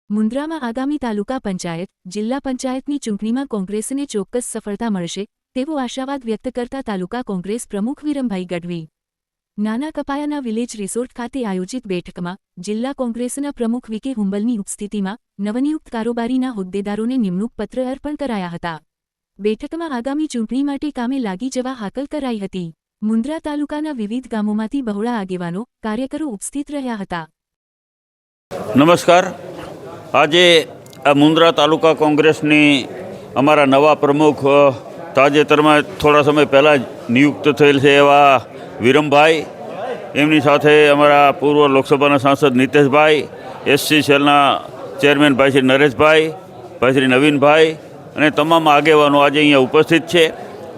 મુન્દ્રામાં આગામી તાલુકા પંચાયત, જિલ્લા પંચાયતની ચૂંટણીમાં કોંગ્રેસને ચોક્કસ સફળતા મળશે તેવો આશાવાદ વ્યક્ત કરતા તાલુકા કોંગ્રેસ પ્રમુખ વિરમભાઈ ગઢવી નાના કપાયાના વિલેજ રિસોર્ટ ખાતે આયોજિત બેઠકમાં જિલ્લા કોંગ્રેસના પ્રમુખ વીકે હુંબલની ઉપસ્થિતિમાં નવનિયુક્ત કારોબારીના હોદ્દેદારોને નિમણૂક પત્ર અર્પણ કરાયા હતા। બેઠકમાં આગામી ચૂંટણી માટે કામે લાગી જવા હાકલ કરાઈ હતી। મુન્દ્રા તાલુકાના વિવિધ ગામોમાંથી બહોળા આગેવાનો, કાર્યકરો ઉપસ્થિત રહ્યા હતા। નમસ્કાર। આજે આ મુન્દ્રા તાલુકા કોંગ્રેસની અમારા નવા પ્રમુખ તાજેતરમાં થોડા સમય પહેલાં જ નિયુક્ત થયેલ છે એવા વિરમભાઈ, એમની સાથે અમારા પૂર્વ લોકસભાના સાંસદ નીતેશભાઈ, એસસી સેલના ચેરમેન ભાઈ શ્રી નરેશભાઈ, ભાઈ શ્રી નવીનભાઈ અને તમામ આગેવાનો આજે અહીંયા ઉપસ્થિત છે।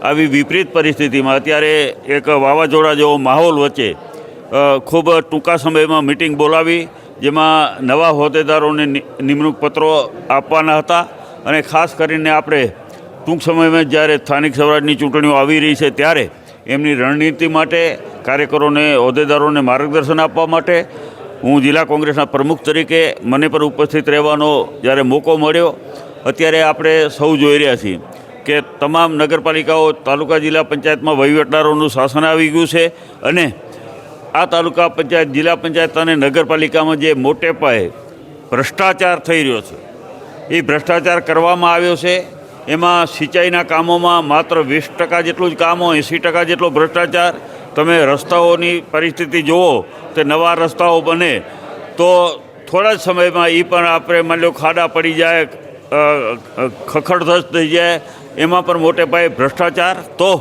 આવી વિપરીત પરિસ્થિતિમાં અત્યારે એક વાવાઝોડા જેવો માહોલ વચ્ચે ખૂબ ટૂંકા સમયમાં મિટિંગ બોલાવી, જેમાં નવા હોદ્દેદારોને નિમણૂક પત્રો આપવાના હતા અને ખાસ કરીને આપણે ટૂંક સમયમાં જ્યારે સ્થાનિક સ્વરાજની ચૂંટણીઓ આવી રહી છે ત્યારે એમની રણનીતિ માટે કાર્યકરોને, હોદ્દેદારોને માર્ગદર્શન આપવા માટે હું જિલ્લા કોંગ્રેસના પ્રમુખ તરીકે મને પણ ઉપસ્થિત રહેવાનો જ્યારે મોકો મળ્યો। અત્યારે આપણે સૌ જોઈ રહ્યા છીએ કે તમામ નગરપાલિકાઓ, તાલુકા જિલ્લા પંચાયતમાં વહીવટદારોનું શાસન આવી ગયું છે અને આ તાલુકા પંચાયત, જિલ્લા પંચાયત અને નગરપાલિકામાં જે મોટે પાયે ભ્રષ્ટાચાર થઈ રહ્યો છે, એ ભ્રષ્ટાચાર કરવામાં આવ્યો છે। એમાં સિંચાઈના કામોમાં માત્ર 20% જેટલું જ કામો, 80% જેટલો ભ્રષ્ટાચાર। તમે રસ્તાઓની પરિસ્થિતિ જુઓ તો નવા રસ્તાઓ બને તો થોડા જ સમયમાં એ પણ આપણે માની લો ખાડા પડી જાય, ખખડધજ થઈ જાય, એમાં પણ મોટે પાયે ભ્રષ્ટાચાર। તો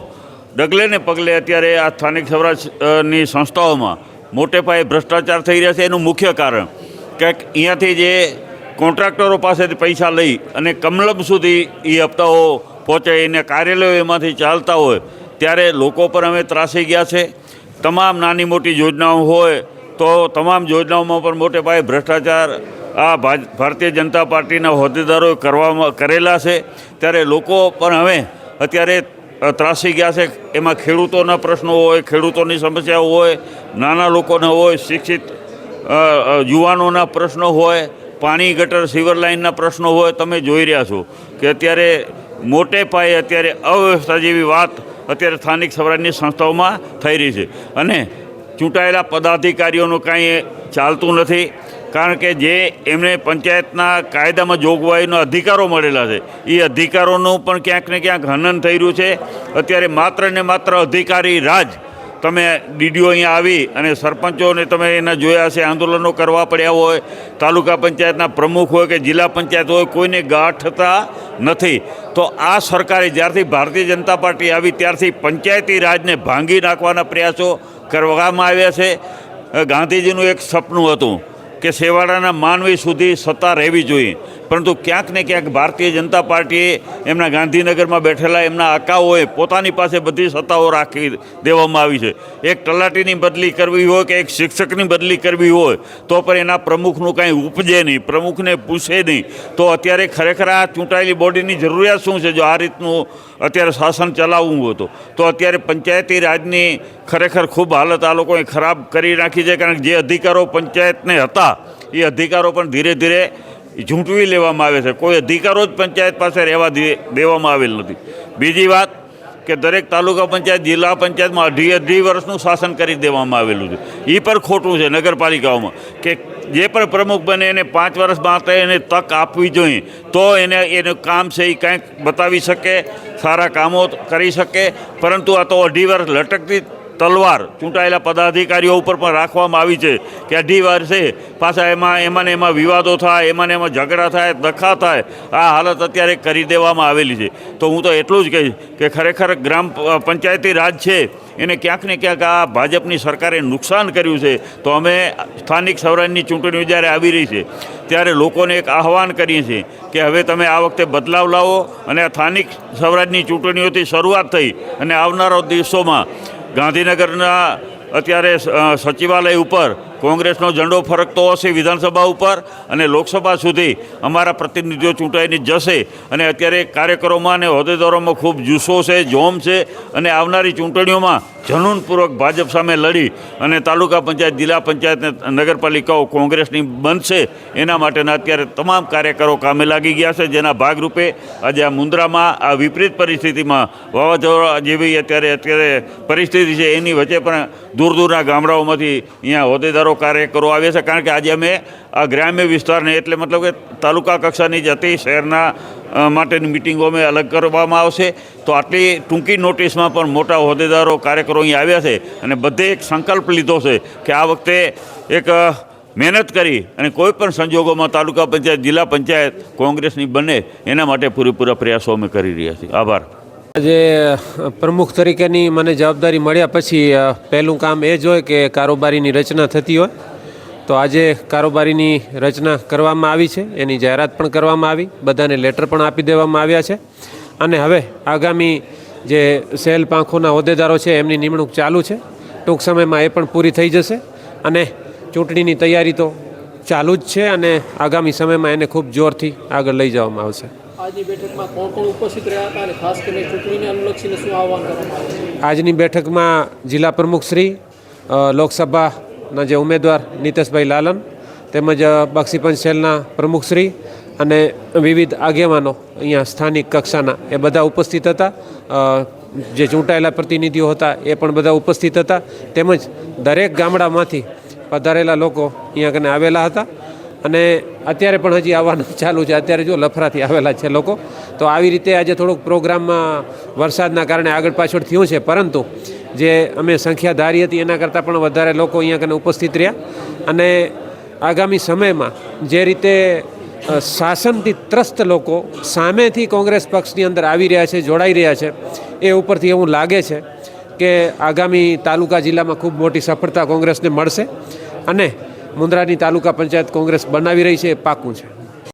ડગલે ને પગલે અત્યારે આ સ્થાનિક સ્વરાજની સંસ્થાઓમાં મોટે પાયે ભ્રષ્ટાચાર થઈ રહ્યા છે। એનું મુખ્ય કારણ કે અહીંયાથી જે કોન્ટ્રાક્ટરો પાસેથી પૈસા લઈ અને કમલમ સુધી એ હપ્તાઓ પહોંચે, એને કાર્યાલયો એમાંથી ચાલતા હોય ત્યારે લોકો પર અમે ત્રાસી ગયા છે। તમામ નાની મોટી યોજનાઓ હોય તો તમામ યોજનાઓમાં પણ મોટે પાયે ભ્રષ્ટાચાર આ ભારતીય જનતા પાર્ટીના હોદ્દેદારોએ કરેલા છે, ત્યારે લોકો પણ હવે અત્યારે ત્રાસી ગયા છે। એમાં ખેડૂતોના પ્રશ્નો હોય, ખેડૂતોની સમસ્યાઓ હોય, નાના લોકોના હોય, શિક્ષિત યુવાનોના પ્રશ્નો હોય, પાણી ગટર સીવર લાઇનના પ્રશ્નો હોય। તમે જોઈ રહ્યા છો કે અત્યારે મોટે પાયે અત્યારે અવ્યવસ્થા જેવી વાત અત્યારે સ્થાનિક સ્વરાજની સંસ્થાઓમાં થઈ રહી છે અને ચૂંટાયેલા પદાધિકારીઓનું કાંઈ ચાલતું નથી, કારણ કે જે એમને પંચાયતના કાયદામાં જોગવાઈનો અધિકારો મળેલા છે એ અધિકારોનું પણ ક્યાંક ને ક્યાંક હનન થઈ રહ્યું છે। અત્યારે માત્ર ને માત્ર અધિકારી રાજ। તમે ડીડીઓ અહીંયા આવી અને સરપંચોને તમે એના જોયા છે, આંદોલનો કરવા પડ્યા હોય, તાલુકા પંચાયતના પ્રમુખ હોય કે જિલ્લા પંચાયત હોય, કોઈને ગાંઠતા નથી। તો આ સરકારે જ્યારથી ભારતીય જનતા પાર્ટી આવી ત્યારથી પંચાયતી રાજને ભાંગી નાખવાના પ્રયાસો કરવામાં આવ્યા છે। ગાંધીજીનું એક સપનું હતું કે છેવાડાના માનવી સુધી સત્તા રહેવી જોઈએ, પરંતુ ક્યાંક ને ક્યાંક ભારતીય જનતા પાર્ટીએ એમના ગાંધીનગરમાં બેઠેલા એમના આકાઓએ પોતાની પાસે બધી સત્તાઓ રાખી દેવામાં આવી છે। એક તલાટીની બદલી કરવી હોય કે એક શિક્ષકની બદલી કરવી હોય તો પણ એના પ્રમુખનું કાંઈ ઉપજે નહીં, પ્રમુખને પૂછે નહીં। તો અત્યારે ખરેખર આ ચૂંટાયેલી બોડીની જરૂરિયાત શું છે? જો આ રીતનું અત્યારે શાસન ચલાવવું હતું તો અત્યારે પંચાયતી રાજની ખરેખર ખૂબ હાલત આ લોકોએ ખરાબ કરી નાખી છે, કારણ કે જે અધિકારો પંચાયતને હતા એ અધિકારો પણ ધીરે ધીરે ઝૂંટવી લેવામાં આવે છે। કોઈ અધિકારો જ પંચાયત પાસે રહેવા દેવામાં આવેલ નથી। બીજી વાત કે દરેક તાલુકા પંચાયત, જિલ્લા પંચાયતમાં અઢી વર્ષનું શાસન કરી દેવામાં આવેલું છે। એ પણ ખોટું છે નગરપાલિકાઓમાં કે જે પણ પ્રમુખ બને એને 5 વર્ષ માટે એને તક આપવી જોઈએ, તો એનું કામ છે એ કંઈક બતાવી શકે, સારા કામો કરી શકે। પરંતુ આ તો 2.5 વર્ષ લટકતી તલવાર ચૂંટાયેલા પદાધિકારીઓ ઉપર પણ રાખવામાં આવી છે કે 2.5 વર્ષે પાછા એમાં વિવાદો થાય, એમાં ઝઘડા થાય, દખા થાય। આ હાલત અત્યારે કરી દેવામાં આવેલી છે। તો હું તો એટલું જ કહીશ કે ખરેખર ગ્રામ પંચાયતી રાજ છે એને ક્યાંક ને ક્યાંક આ ભાજપની સરકારે નુકસાન કર્યું છે। તો અમે સ્થાનિક સ્વરાજની ચૂંટણીઓ જ્યારે આવી રહી છે ત્યારે લોકોને એક આહ્વાન કરીએ છીએ કે હવે તમે આ વખતે બદલાવ લાવો અને આ સ્થાનિક સ્વરાજની ચૂંટણીઓથી શરૂઆત થઈ અને આવનારા દિવસોમાં ગાંધીનગરના અત્યારે સચિવાલય ઉપર કોંગ્રેસનો ઝંડો ફરકતો હશે વિધાનસભા ઉપર અને લોકસભા સુધી અમારા પ્રતિનિધિઓ ચૂંટાઈને જશે. અને અત્યારે કાર્યકરોમાં અને હોદ્દેદારોમાં ખૂબ જુસ્સો છે, જોમ છે અને આવનારી ચૂંટણીઓમાં જનૂનપૂર્વક ભાજપ સામે લડી અને તાલુકા પંચાયત, જિલ્લા પંચાયત અને નગરપાલિકાઓ કોંગ્રેસની બનશે એના માટેના અત્યારે તમામ કાર્યકરો કામે લાગી ગયા છે. જેના ભાગરૂપે આજે આ મુન્દ્રામાં આ વિપરીત પરિસ્થિતિમાં વાવાઝોડા જેવી અત્યારે પરિસ્થિતિ છે એની વચ્ચે પણ દૂર દૂરના ગામડાઓમાંથી અહીંયા હોદ્દેદારો કાર્યકરો આવ્યા છે. કારણ કે આજે અમે આ ગ્રામ્ય વિસ્તારને એટલે મતલબ કે તાલુકા કક્ષાની જ હતી, શહેરના માટેની મિટિંગો અમે અલગ કરવામાં આવશે. તો આટલી ટૂંકી નોટિસમાં પણ મોટા હોદ્દેદારો કાર્યકરો અહીં આવ્યા છે અને બધે એક સંકલ્પ લીધો છે કે આ વખતે એક મહેનત કરી અને કોઈ પણ સંજોગોમાં તાલુકા પંચાયત, જિલ્લા પંચાયત કોંગ્રેસની બને એના માટે પૂરેપૂરા પ્રયાસો અમે કરી રહ્યા છીએ. આભાર. આજે પ્રમુખ તરીકેની મને જવાબદારી મળ્યા પછી પહેલું કામ એ જ હોય કે કારોબારીની રચના થતી હોય. તો આજે કારોબારીની રચના કરવામાં આવી છે, એની જાહેરાત પણ કરવામાં આવી, બધાને લેટર પણ આપી દેવામાં આવ્યા છે અને હવે આગામી જે સેલ પાંખોના હોદ્દેદારો છે એમની નિમણૂક ચાલુ છે. ટૂંક સમયમાં એ પણ પૂરી થઈ જશે અને ચૂંટણીની તૈયારી તો ચાલુ જ છે અને આગામી સમયમાં એને ખૂબ જોરથી આગળ લઈ જવામાં આવશે. આજની બેઠકમાં કોણ કોણ ઉપસ્થિત રહ્યા હતા અને ખાસ કરીને ચૂંટણીને અનુલક્ષીને શું આહવાન કરવામાં આવ્યું છે? આજની બેઠકમાં જિલ્લા પ્રમુખશ્રી, લોકસભાના જે ઉમેદવાર નીતેશભાઈ લાલન તેમજ બક્ષીપંચ સેલના પ્રમુખશ્રી અને વિવિધ આગેવાનો અહીંયા સ્થાનિક કક્ષાના એ બધા ઉપસ્થિત હતા. જે ચૂંટાયેલા પ્રતિનિધિઓ હતા એ પણ બધા ઉપસ્થિત હતા તેમજ દરેક ગામડામાંથી પધારેલા લોકો અહીંયા કને આવેલા હતા અને અત્યારે પણ હજી આવવાનું ચાલુ છે. અત્યારે જો લફરાથી આવેલા છે લોકો. તો આવી રીતે આજે થોડુંક પ્રોગ્રામમાં વરસાદના કારણે આગળ પાછળ થયું છે, પરંતુ જે અમે સંખ્યા ધારી હતી એના કરતાં પણ વધારે લોકો અહીંયા કને ઉપસ્થિત રહ્યા અને આગામી સમયમાં જે રીતે શાસનથી ત્રસ્ત લોકો સામેથી કોંગ્રેસ પક્ષની અંદર આવી રહ્યા છે, જોડાઈ રહ્યા છે, એ ઉપરથી એવું લાગે છે કે આગામી તાલુકા જિલ્લામાં ખૂબ મોટી સફળતા કોંગ્રેસને મળશે અને મુન્દ્રાની તાલુકા પંચાયત કોંગ્રેસ બનાવી રહી છે એ પાકું છે.